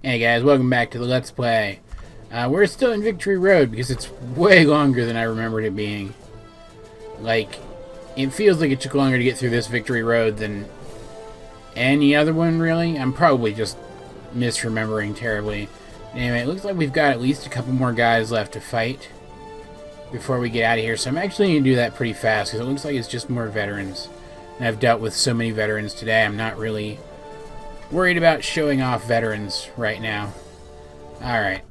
Hey guys, welcome back to the Let's Play. We're still in Victory Road because it's way longer than I remembered it being. Like, it feels like it took longer to get through this Victory Road than any other one, really. I'm probably just misremembering terribly. Anyway, it looks like we've got at least a couple more guys left to fight before we get out of here. So I'm actually going to do that pretty fast because it looks like it's just more veterans. And I've dealt with so many veterans today, I'm not really worried about showing off veterans right now. Alright.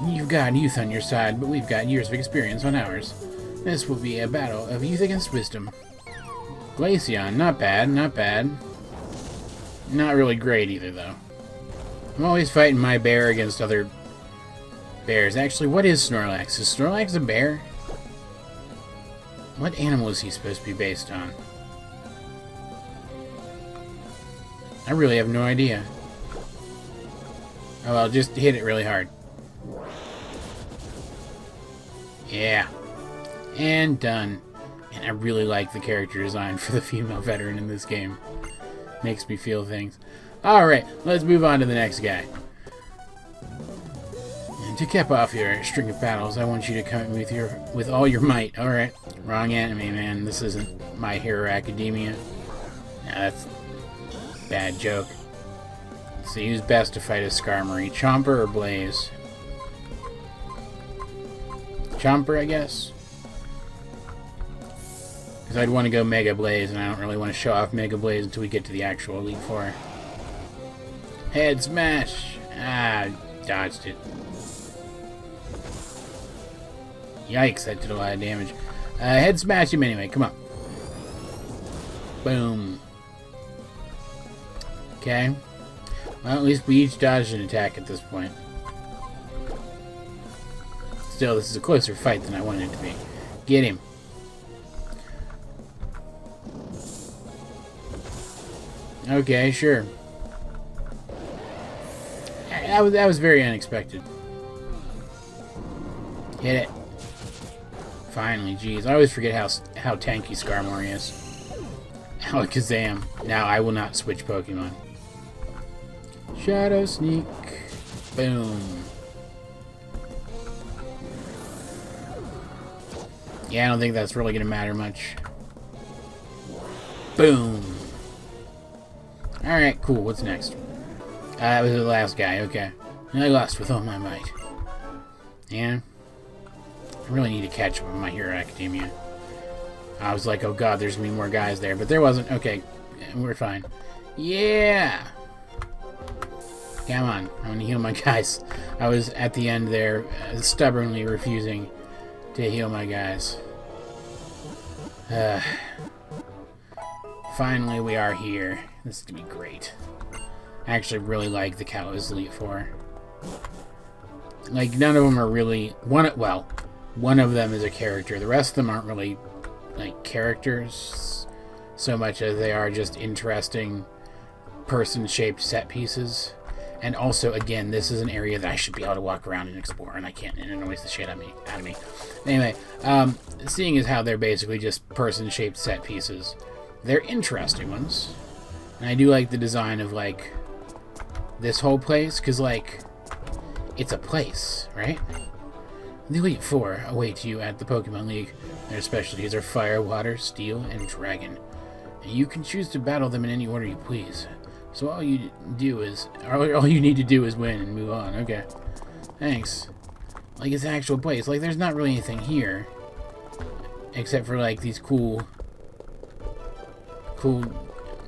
You've got youth on your side, but we've got years of experience on ours. This will be a battle of youth against wisdom. Glaceon, not bad, not bad. Not really great either, though. I'm always fighting my bear against other bears. Actually, what is Snorlax? Is Snorlax a bear? What animal is he supposed to be based on? I really have no idea. Oh well, just hit it really hard. Yeah. And done. And I really like the character design for the female veteran in this game. Makes me feel things. Alright, let's move on to the next guy. And to cap off your string of battles, I want you to come with all your might. Alright. Wrong enemy, man. This isn't My Hero Academia. Nah, that's bad joke. Let's see who's best to fight a Skarmory. Chomper or Blaze? Chomper, I guess? Because I'd want to go Mega Blaze, and I don't really want to show off Mega Blaze until we get to the actual Elite Four. Head Smash! Ah, dodged it. Yikes, that did a lot of damage. Head Smash him anyway, come on. Boom. Okay. Well, at least we each dodged an attack at this point. Still, this is a closer fight than I wanted it to be. Get him. Okay, sure. That was very unexpected. Hit it. Finally, jeez. I always forget how tanky Skarmory is. Alakazam. Now I will not switch Pokemon. Shadow Sneak. Boom. Yeah, I don't think that's really going to matter much. Boom. Alright, cool. What's next? That was the last guy. Okay. I lost with all my might. Yeah. I really need to catch up with My Hero Academia. I was like, oh god, there's going to be more guys there. But there wasn't. Okay. We're fine. Yeah! Come on. I want to heal my guys. I was at the end there, stubbornly refusing to heal my guys. Finally, we are here. This is going to be great. I actually really like the Kalos Elite Four. Like, none of them are really... one of them is a character. The rest of them aren't really, like, characters so much as they are just interesting person-shaped set pieces. And also, again, this is an area that I should be able to walk around and explore, and I can't, and it annoys the shit out of me. Anyway, seeing as how they're basically just person-shaped set pieces, they're interesting ones. And I do like the design of, like, this whole place, because, like, it's a place, right? The Elite Four await you at the Pokemon League. Their specialties are Fire, Water, Steel, and Dragon. And you can choose to battle them in any order you please. So all you need to do is win and move on. Okay. Thanks. Like, it's an actual place. Like, there's not really anything here. Except for, like, these cool,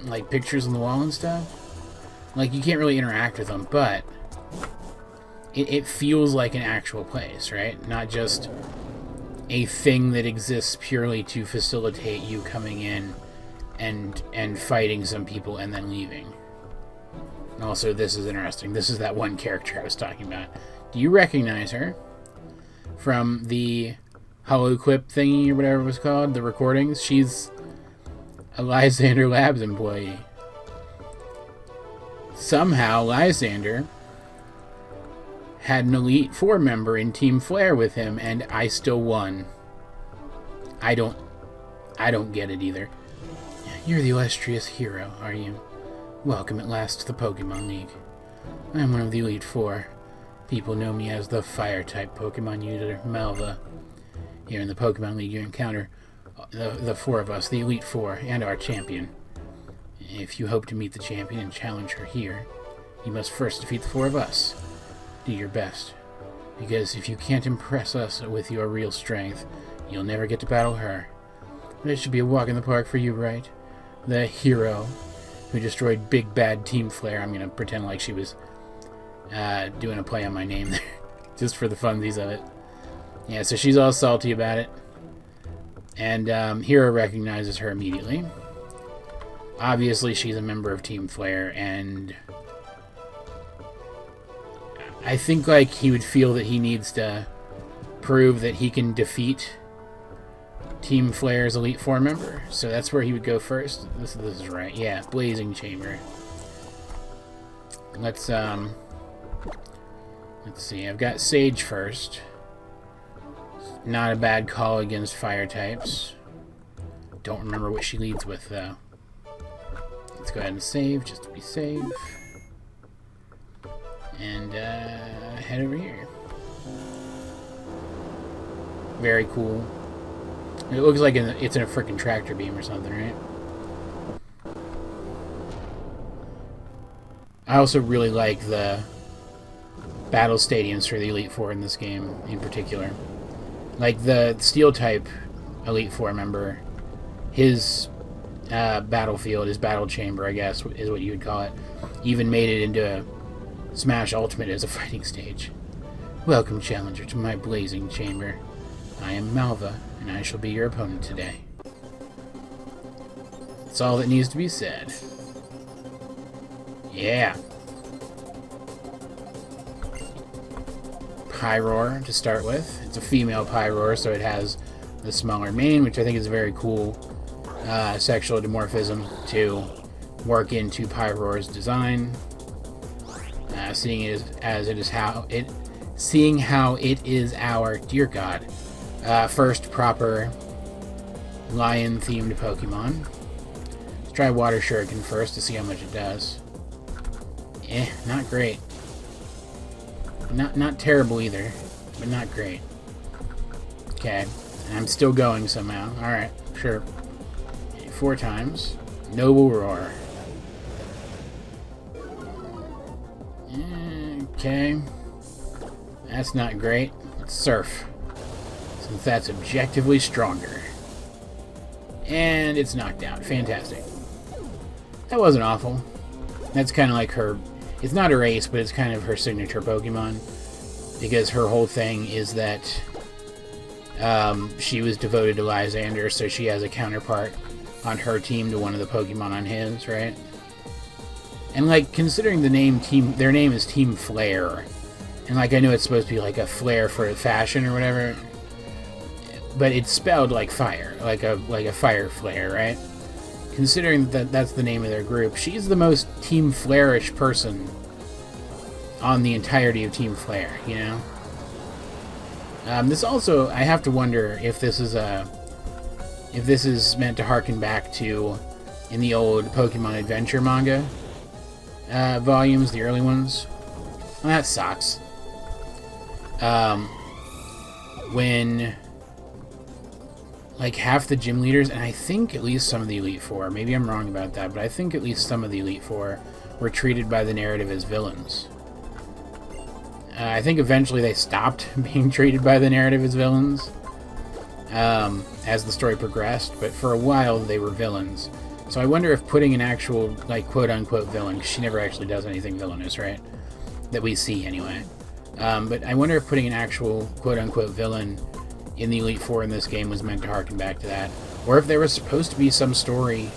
like, pictures on the wall and stuff. Like, you can't really interact with them, but it feels like an actual place, right? Not just a thing that exists purely to facilitate you coming in and fighting some people and then leaving. And also, this is interesting. This is that one character I was talking about. Do you recognize her from the HoloQuip thingy or whatever it was called? The recordings? She's a Lysandre Labs employee. Somehow, Lysandre had an Elite Four member in Team Flare with him, and I still won. I don't get it either. You're the illustrious Hiro, are you? Welcome at last to the Pokemon League. I'm one of the Elite Four. People know me as the Fire-type Pokemon user, Malva. Here in the Pokemon League you encounter the four of us, the Elite Four, and our champion. If you hope to meet the champion and challenge her here, you must first defeat the four of us. Do your best, because if you can't impress us with your real strength, you'll never get to battle her. This should be a walk in the park for you, right? The Hiro who destroyed Big Bad Team Flare. I'm going to pretend like she was doing a play on my name there, just for the funsies of it. Yeah, so she's all salty about it. And Hiro recognizes her immediately. Obviously, she's a member of Team Flare, and I think like he would feel that he needs to prove that he can defeat Team Flare's Elite Four member. So that's where he would go first. This is right. Yeah, Blazing Chamber. Let's see. I've got Sage first. Not a bad call against fire types. Don't remember what she leads with though. Let's go ahead and save just to be safe. And head over here. Very cool. It looks like it's in a freaking tractor beam or something, right? I also really like the battle stadiums for the Elite Four in this game in particular. Like the Steel type Elite Four member, his battlefield, his battle chamber, I guess, is what you would call it, even made it into a Smash Ultimate as a fighting stage. Welcome, challenger, to my Blazing Chamber. I am Malva, and I shall be your opponent today. That's all that needs to be said. Yeah. Pyroar to start with. It's a female Pyroar, so it has the smaller mane, which I think is a very cool sexual dimorphism to work into Pyroar's design. Seeing how it is our, dear God, first proper lion-themed Pokemon. Let's try Water Shuriken first to see how much it does. Not great. Not terrible either, but not great. Okay, and I'm still going somehow. Alright, sure. 4 times. Noble Roar. Okay. That's not great. Let's Surf, since that's objectively stronger. And it's knocked out. Fantastic. That wasn't awful. That's kind of like her... It's not her ace, but it's kind of her signature Pokemon. Because her whole thing is that she was devoted to Lysandre, so she has a counterpart on her team to one of the Pokemon on his, right? And like, considering their name is Team Flare, and like I know it's supposed to be like a flare for fashion or whatever, but it's spelled like fire, like a fire flare, right? Considering that that's the name of their group, she's the most Team Flare-ish person on the entirety of Team Flare, you know? This also, I have to wonder if this is meant to harken back to in the old Pokemon Adventure manga volumes, the early ones. Well, that sucks. When like half the gym leaders, and I think at least some of the Elite Four, maybe I'm wrong about that, but I think at least some of the Elite Four were treated by the narrative as villains. I think eventually they stopped being treated by the narrative as villains as the story progressed, but for a while they were villains. So I wonder if putting an actual, like, quote-unquote villain, because she never actually does anything villainous, right? That we see, anyway. But I wonder if putting an actual quote-unquote villain in the Elite Four in this game was meant to harken back to that. Or if there was supposed to be some story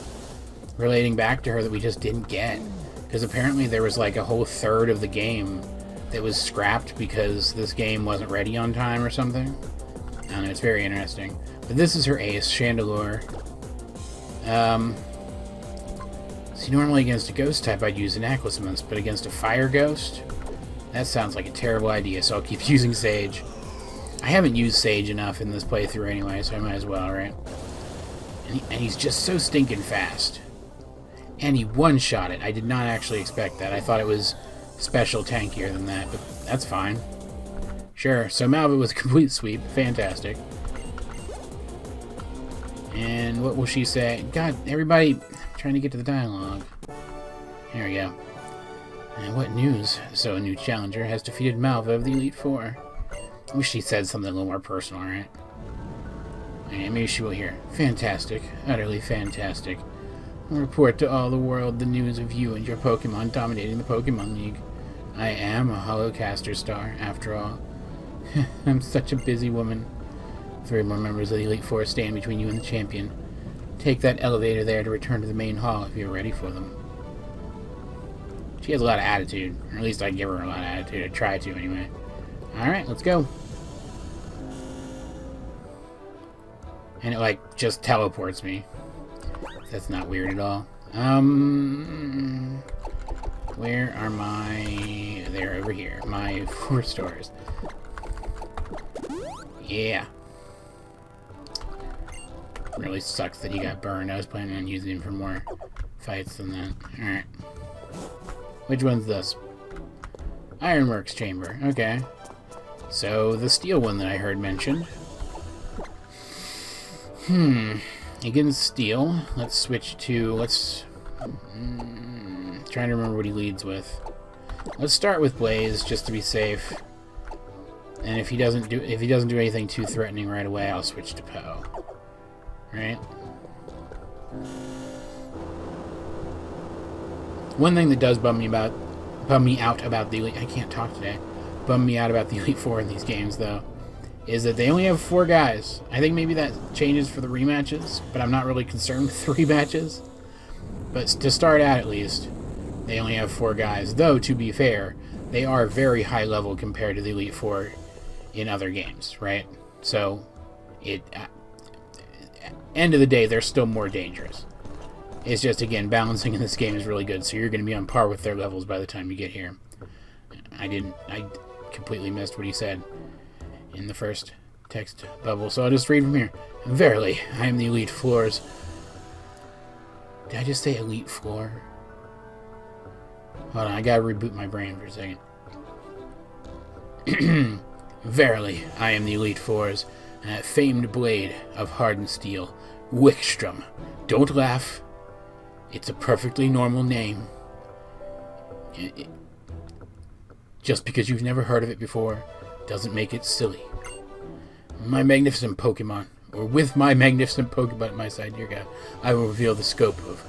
relating back to her that we just didn't get. Because apparently there was like a whole third of the game that was scrapped because this game wasn't ready on time or something. I don't know, it's very interesting. But this is her ace, Chandelure. See, normally against a ghost type I'd use an Eclipse, but against a fire ghost? That sounds like a terrible idea, so I'll keep using Sage. I haven't used Sage enough in this playthrough anyway, so I might as well, right? And he's just so stinking fast. And he one-shot it. I did not actually expect that. I thought it was special tankier than that, but that's fine. Sure, so Malva was a complete sweep. Fantastic. And what will she say? God, everybody, I'm trying to get to the dialogue. Here we go. And what news? So a new challenger has defeated Malva of the Elite Four. I wish she said something a little more personal, right? Okay, maybe she will hear. Fantastic. Utterly fantastic. I'll report to all the world the news of you and your Pokemon dominating the Pokemon League. I am a Holocaster star, after all. I'm such a busy woman. 3 more members of the Elite Four stand between you and the champion. Take that elevator there to return to the main hall if you're ready for them. She has a lot of attitude. Or at least I give her a lot of attitude. I try to, anyway. Alright, let's go. And it, like, just teleports me. That's not weird at all. Where are my... They're over here. My 4 stores. Yeah. Really sucks that he got burned. I was planning on using him for more fights than that. Alright. Which one's this? Ironworks Chamber. Okay. So, the steel one that I heard mentioned. Against steel. Let's switch to... Let's... trying to remember what he leads with. Let's start with Blaze, just to be safe. And if he doesn't do anything too threatening right away, I'll switch to Poe. Right? One thing that does bum me out about the Elite... I can't talk today. Bum me out about the Elite Four in these games, though, is that they only have 4 guys. I think maybe that changes for the rematches, but I'm not really concerned with the rematches. But to start out, at least, they only have 4 guys. Though, to be fair, they are very high level compared to the Elite Four in other games, right? So, end of the day, they're still more dangerous. It's just, again, balancing in this game is really good, so you're going to be on par with their levels by the time you get here. I completely missed what he said in the first text bubble, so I'll just read from here. Verily, I am the Elite Four's... Did I just say Elite Four? Hold on, I gotta reboot my brain for a second. Verily, I am the Elite Four's famed blade of hardened steel, Wickstrom. Don't laugh. It's a perfectly normal name. Just because you've never heard of it before doesn't make it silly. My magnificent Pokemon, or with my magnificent Pokemon at my side, dear God, I will reveal the scope of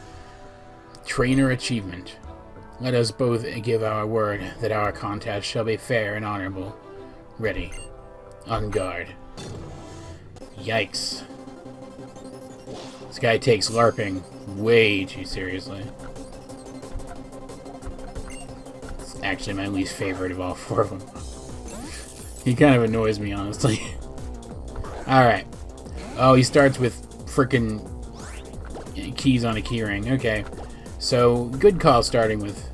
trainer achievement. Let us both give our word that our contest shall be fair and honorable. Ready. On guard. Yikes. This guy takes LARPing way too seriously. It's actually my least favorite of all 4 of them. He kind of annoys me, honestly. Alright. Oh, he starts with frickin' keys on a keyring. Okay. So, good call starting with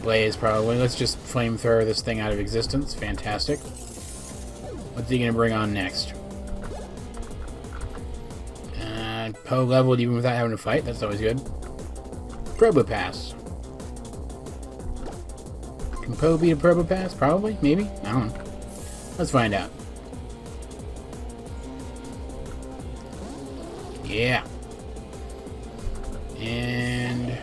Blaze, probably. Let's just flamethrower this thing out of existence. Fantastic. What's he gonna bring on next? Poe leveled even without having to fight. That's always good. Probopass. Can Poe beat a Probopass? Probably. Maybe. I don't know. Let's find out. Yeah. And...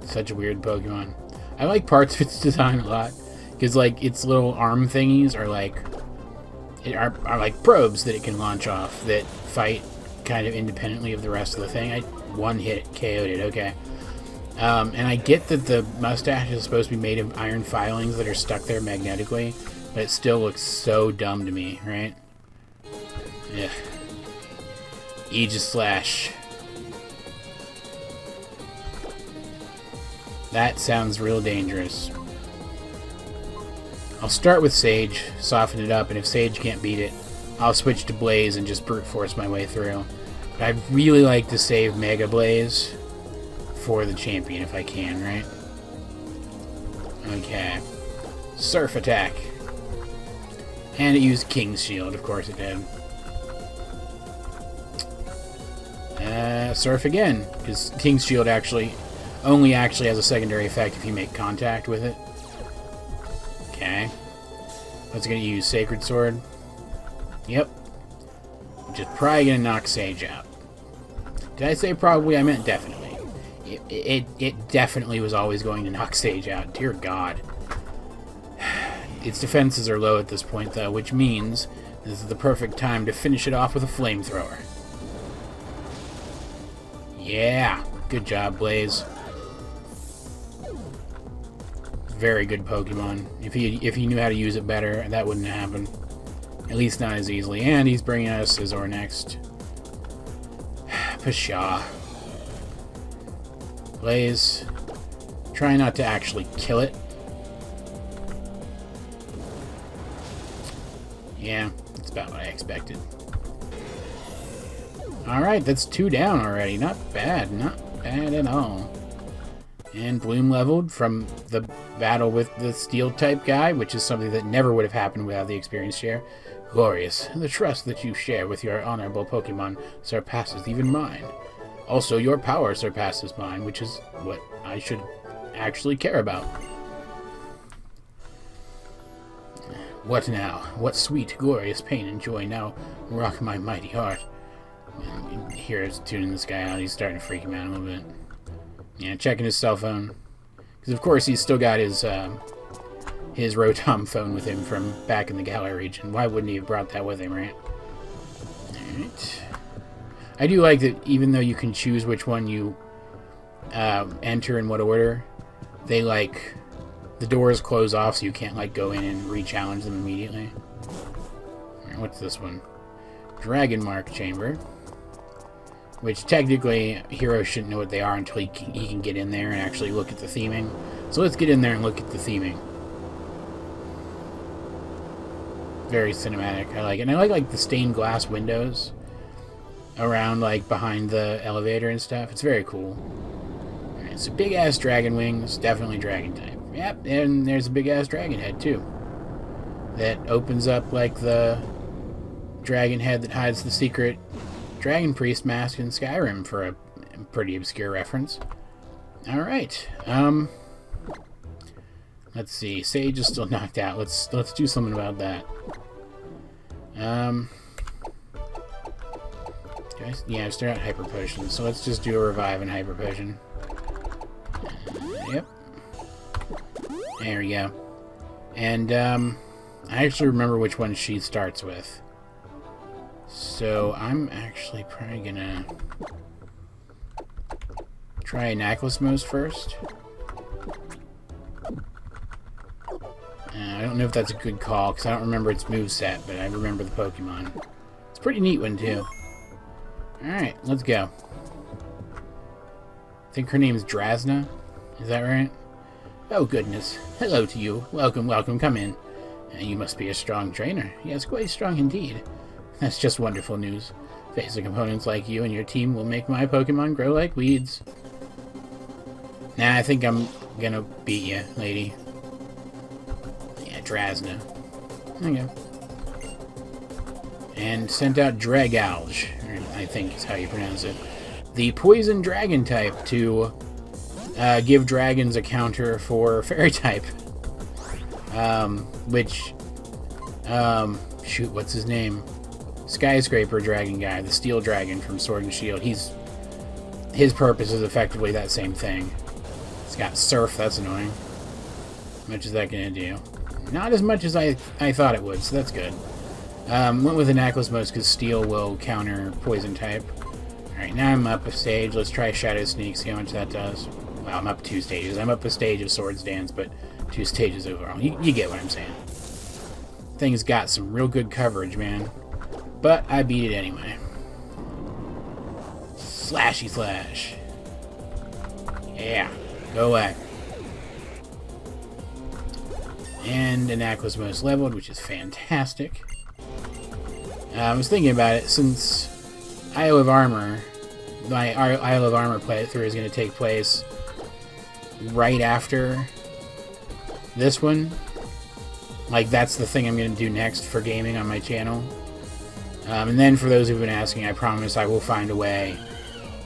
such a weird Pokemon. I like parts of its design a lot. Because, like, its little arm thingies are like... are like probes that it can launch off that fight kind of independently of the rest of the thing. I one-hit KO'd it, okay. And I get that the mustache is supposed to be made of iron filings that are stuck there magnetically, but it still looks so dumb to me, right? Yeah. Aegislash. That sounds real dangerous. I'll start with Sage, soften it up, and if Sage can't beat it, I'll switch to Blaze and just brute force my way through. But I'd really like to save Mega Blaze for the champion if I can, right? Okay. Surf attack. And it used King's Shield, of course it did. Surf again, because King's Shield only actually has a secondary effect if you make contact with it. Okay. What's going to use? Sacred Sword? Yep. Which is probably going to knock Sage out. Did I say probably? I meant definitely. It definitely was always going to knock Sage out. Dear God. Its defenses are low at this point, though, which means this is the perfect time to finish it off with a flamethrower. Yeah. Good job, Blaze. Very good Pokemon. If he knew how to use it better, that wouldn't happen. At least not as easily. And he's bringing us Scizor next. Pshaw. Blaze. Try not to actually kill it. Yeah, that's about what I expected. Alright, that's 2 down already. Not bad. Not bad at all. And Bloom leveled from the battle with the Steel-type guy, which is something that never would have happened without the experience share. Glorious. The trust that you share with your honorable Pokemon surpasses even mine. Also, your power surpasses mine, which is what I should actually care about. What now? What sweet, glorious pain and joy now rock my mighty heart. And here it's tuning this guy out. He's starting to freak him out a little bit. Yeah, checking his cell phone. Because, of course, he's still got his Rotom phone with him from back in the Galar region. Why wouldn't he have brought that with him, right? Alright. I do like that even though you can choose which one you enter in what order, they, like, the doors close off so you can't, like, go in and re-challenge them immediately. Alright, what's this one? Dragon Mark Chamber. Which, technically, Hiro shouldn't know what they are until he can get in there and actually look at the theming. So let's get in there and look at the theming. Very cinematic. I like it. And I like the stained glass windows around, like, behind the elevator and stuff. It's very cool. Alright, so big-ass dragon wings. Definitely dragon type. Yep, and there's a big-ass dragon head, too. That opens up, like, the dragon head that hides the secret Dragon Priest mask in Skyrim, for a pretty obscure reference. Alright, let's see. Sage is still knocked out. Let's do something about that. Yeah, I start out Hyper Potion, so let's just do a Revive and Hyper Potion. Yep. There we go. And, I actually remember which one she starts with. So, I'm actually probably gonna try Nicoschmiko first. I don't know if that's a good call, because I don't remember its moveset, but I remember the Pokemon. It's a pretty neat one, too. Alright, let's go. I think her name's Drasna. Is that right? Oh, goodness. Hello to you. Welcome, welcome. Come in. You must be a strong trainer. Yes, quite strong indeed. That's just wonderful news. Facing opponents like you and your team will make my Pokemon grow like weeds. Nah, I think I'm gonna beat you, lady. Yeah, Drasna. There you go. And sent out Dragouge, I think is how you pronounce it. The poison dragon type to give dragons a counter for fairy type. Shoot, what's his name? Skyscraper dragon guy, the steel dragon from Sword and Shield. His purpose is effectively that same thing. It's got surf, that's annoying. How much is that gonna do? Not as much as I thought it would, so that's good. Went with the Nicoschmiko because steel will counter poison type. Alright, now I'm up a stage. Let's try Shadow Sneak, see how much that does. Well, I'm up 2 stages. I'm up a stage of Swords Dance, but 2 stages overall. You get what I'm saying. Thing's got some real good coverage, man. But I beat it anyway. Slashy slash. Yeah. Go away. And an Nicoschmiko's leveled, which is fantastic. I was thinking about it, since Isle of Armor, my Isle of Armor playthrough is going to take place right after this one. Like, that's the thing I'm going to do next for gaming on my channel. And then, for those who've been asking, I promise I will find a way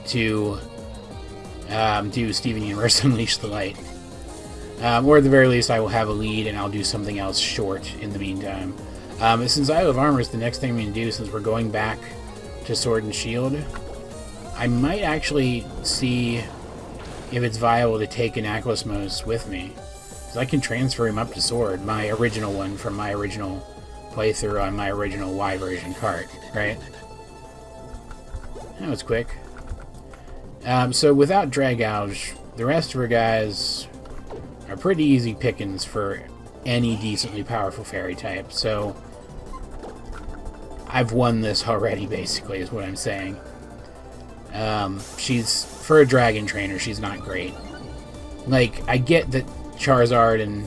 to do Steven Universe Unleash the Light. Or at the very least, I will have a lead and I'll do something else short in the meantime. Since Isle of Armor is the next thing I'm going to do, since we're going back to Sword and Shield, I might actually see if it's viable to take an Nicoschmiko with me. Because I can transfer him up to Sword, my original one from my original playthrough on my original Y version cart, right? That was quick. So without Drag Gouge, the rest of our guys are pretty easy pickings for any decently powerful fairy type, so I've won this already, basically, is what I'm saying. She's, for a dragon trainer, she's not great. Like, I get that Charizard and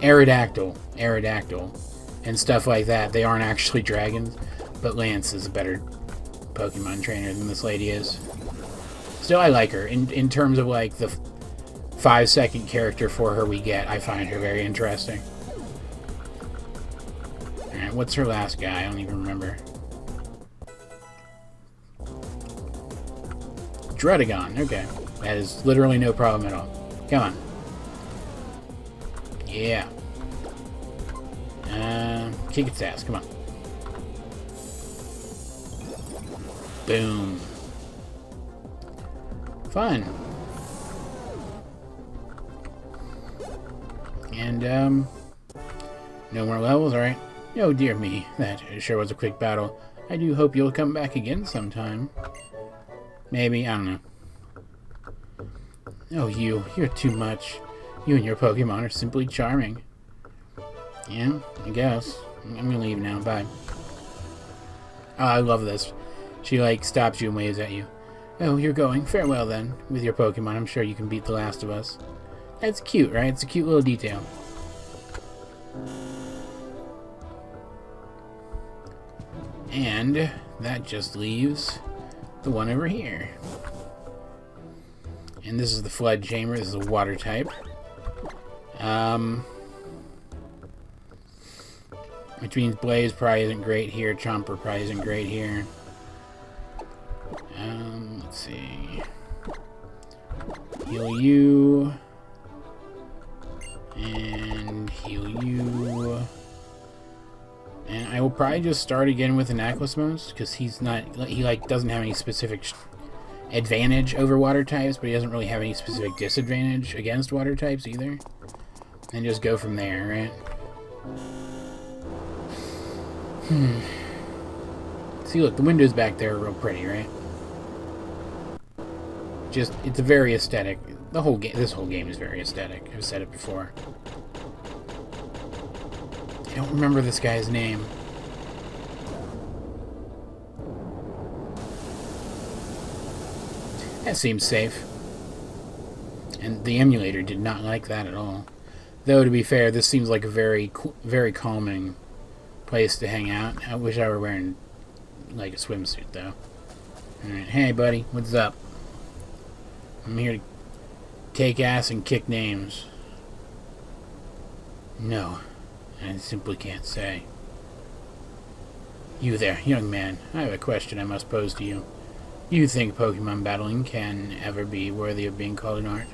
Aerodactyl, and stuff like that, they aren't actually dragons, but Lance is a better Pokemon trainer than this lady is. Still, I like her. In terms of, like, the 5-second character for her we get, I find her very interesting. Alright, what's her last guy? I don't even remember. Druddigon, okay. That is literally no problem at all. Come on. Yeah. Kick its ass, come on. Boom. Fun. And, no more levels, alright. Oh dear me, that sure was a quick battle. I do hope you'll come back again sometime. Maybe, I don't know. Oh, you're too much. You and your Pokemon are simply charming. Yeah, I guess. I'm gonna leave now, bye. Oh, I love this. She, like, stops you and waves at you. Oh, you're going. Farewell, then. With your Pokemon, I'm sure you can beat the last of us. That's cute, right? It's a cute little detail. And that just leaves the one over here. And this is the Flood Chamber. This is a water type. Which means Blaze probably isn't great here. Chomper probably isn't great here. Let's see. Heal you. And heal you. And I will probably just start again with an Nicoschmiko, because he like doesn't have any specific advantage over water types, but he doesn't really have any specific disadvantage against water types either. And just go from there, right? See, look, the windows back there are real pretty, right? Just, it's a very aesthetic. This whole game is very aesthetic. I've said it before. I don't remember this guy's name. That seems safe. And the emulator did not like that at all. Though, to be fair, this seems like a very, very calming place to hang out. I wish I were wearing, like, a swimsuit, though. Alright, hey, buddy, what's up? I'm here to take ass and kick names. No, I simply can't say. You there, young man, I have a question I must pose to you. Do you think Pokemon battling can ever be worthy of being called an art?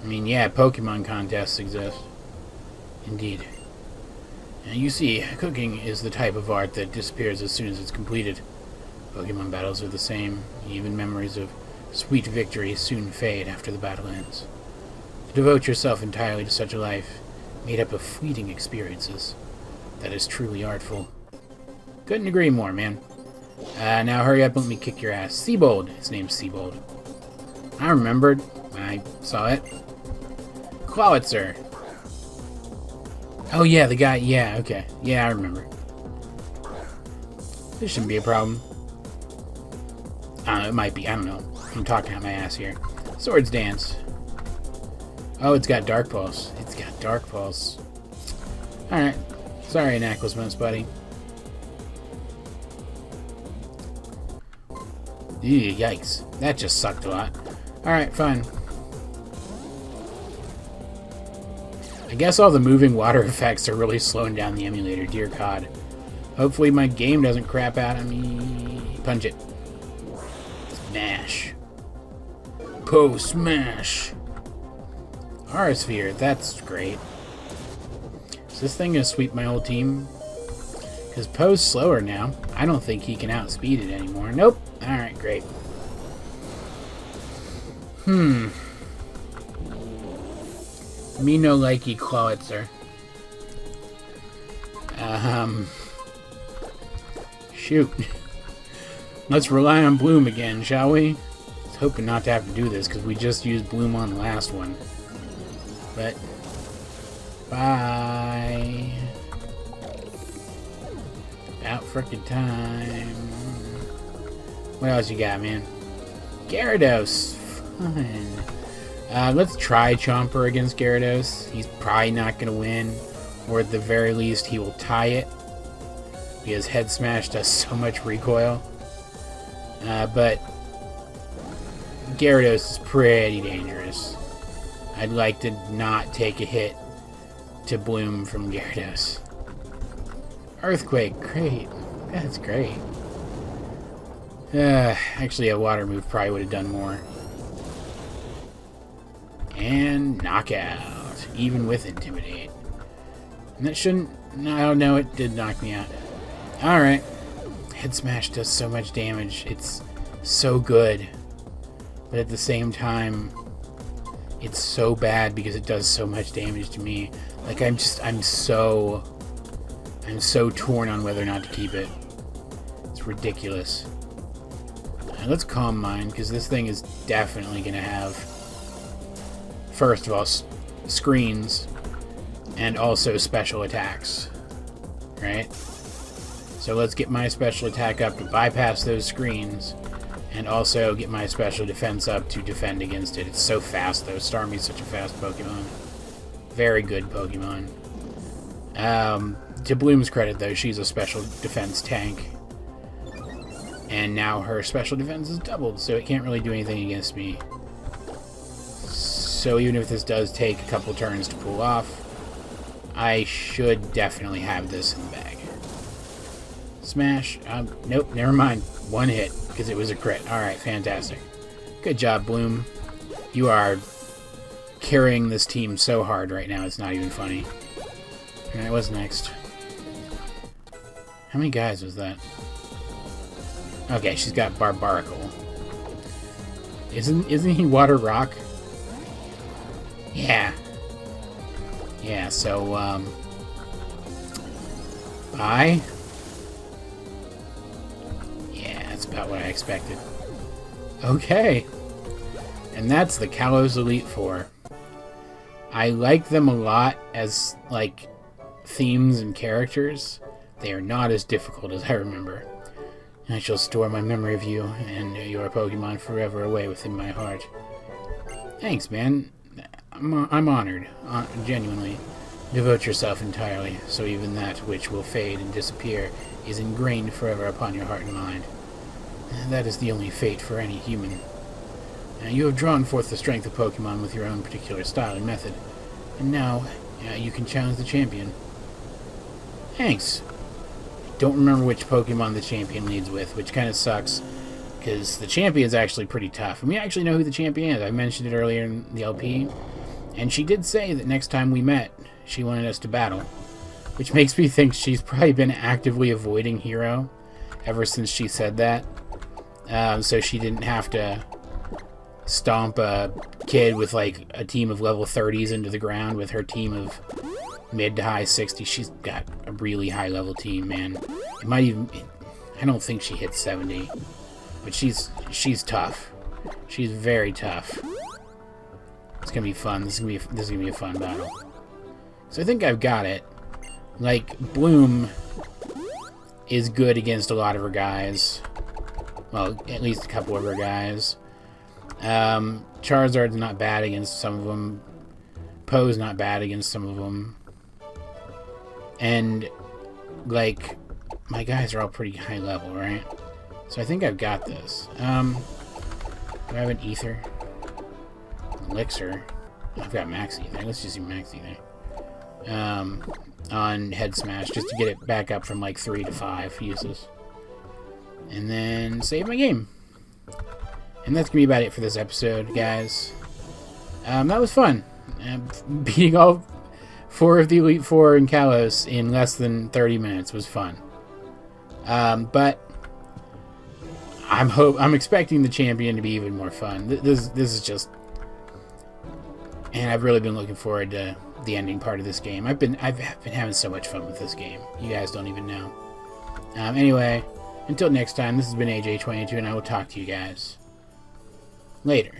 I mean, yeah, Pokemon contests exist. Indeed. Now, you see, cooking is the type of art that disappears as soon as it's completed. Pokemon battles are the same. Even memories of sweet victories soon fade after the battle ends. To devote yourself entirely to such a life, made up of fleeting experiences, that is truly artful. Couldn't agree more, man. Now hurry up and let me kick your ass. Seabold. His name's Seabold. I remembered when I saw it. Clawitzer. Oh yeah, the guy, yeah, okay. Yeah, I remember. This shouldn't be a problem. I don't know, it might be, I don't know. I'm talking out my ass here. Swords Dance. Oh, it's got Dark Pulse. It's got Dark Pulse. Alright. Sorry, Nicoschmiko, buddy. Ew, yikes. That just sucked a lot. Alright, fine. I guess all the moving water effects are really slowing down the emulator, dear God. Hopefully my game doesn't crap out on me. Punch it. Smash. Smash. Aura Sphere, that's great. Is this thing gonna sweep my whole team? Because Poe's slower now. I don't think he can outspeed it anymore. Nope. Alright, great. Me no likey Clawitzer. Shoot. Let's rely on Bloom again, shall we? I was hoping not to have to do this because we just used Bloom on the last one. But bye. About frickin' time. What else you got, man? Gyarados. Fun. Let's try Chomper against Gyarados. He's probably not going to win. Or at the very least, he will tie it. Because Head Smash does so much recoil. But Gyarados is pretty dangerous. I'd like to not take a hit to Bloom from Gyarados. Earthquake, great. That's great. Actually, a water move probably would have done more. And knockout, even with Intimidate. And that shouldn't... No, it did knock me out. Alright. Head Smash does so much damage. It's so good. But at the same time, it's so bad because it does so much damage to me. Like, I'm so torn on whether or not to keep it. It's ridiculous. Let's Calm Mind, because this thing is definitely going to have, first of all, screens, and also special attacks. Right? So let's get my special attack up to bypass those screens, and also get my special defense up to defend against it. It's so fast, though. Starmie's such a fast Pokemon. Very good Pokemon. To Bloom's credit, though, she's a special defense tank. And now her special defense is doubled, so it can't really do anything against me. So even if this does take a couple turns to pull off, I should definitely have this in the bag. Smash. Nope, never mind. One hit, because it was a crit. Alright, fantastic. Good job, Bloom. You are carrying this team so hard right now, it's not even funny. Alright, what's next? How many guys was that? Okay, she's got Barbaracle. Isn't he Water Rock? Yeah. Yeah, so, bye? Yeah, that's about what I expected. Okay. And that's the Kalos Elite Four. I like them a lot as, like, themes and characters. They are not as difficult as I remember. I shall store my memory of you and your Pokemon forever away within my heart. Thanks, man. I'm honored. Genuinely. Devote yourself entirely, so even that which will fade and disappear is ingrained forever upon your heart and mind. That is the only fate for any human. You have drawn forth the strength of Pokemon with your own particular style and method, and now you can challenge the champion. Thanks. Don't remember which Pokemon the champion leads with, which kind of sucks, because the champion's actually pretty tough. And we actually know who the champion is. I mentioned it earlier in the LP, and she did say that next time we met, she wanted us to battle, which makes me think she's probably been actively avoiding Hiro ever since she said that, so she didn't have to stomp a kid with like a team of level 30s into the ground with her team of mid to high 60s. She's got a really high level team, man. It might even... I don't think she hits 70. But she's tough. She's very tough. It's gonna be fun. This is gonna be a fun battle. So I think I've got it. Like, Bloom is good against a lot of her guys. Well, at least a couple of her guys. Charizard's not bad against some of them. Poe's not bad against some of them. And, like, my guys are all pretty high level, right? So I think I've got this. Do I have an Ether? Elixir? I've got Max Ether. Let's just do Max Ether. on Head Smash just to get it back up from like 3 to 5 uses. And then save my game. And that's going to be about it for this episode, guys. That was fun. Beating all 4 of the Elite Four in Kalos in less than 30 minutes was fun. But I'm expecting the champion to be even more fun. This is just... And I've really been looking forward to the ending part of this game. I've been having so much fun with this game. You guys don't even know. Anyway, until next time, this has been AJ22, and I will talk to you guys later.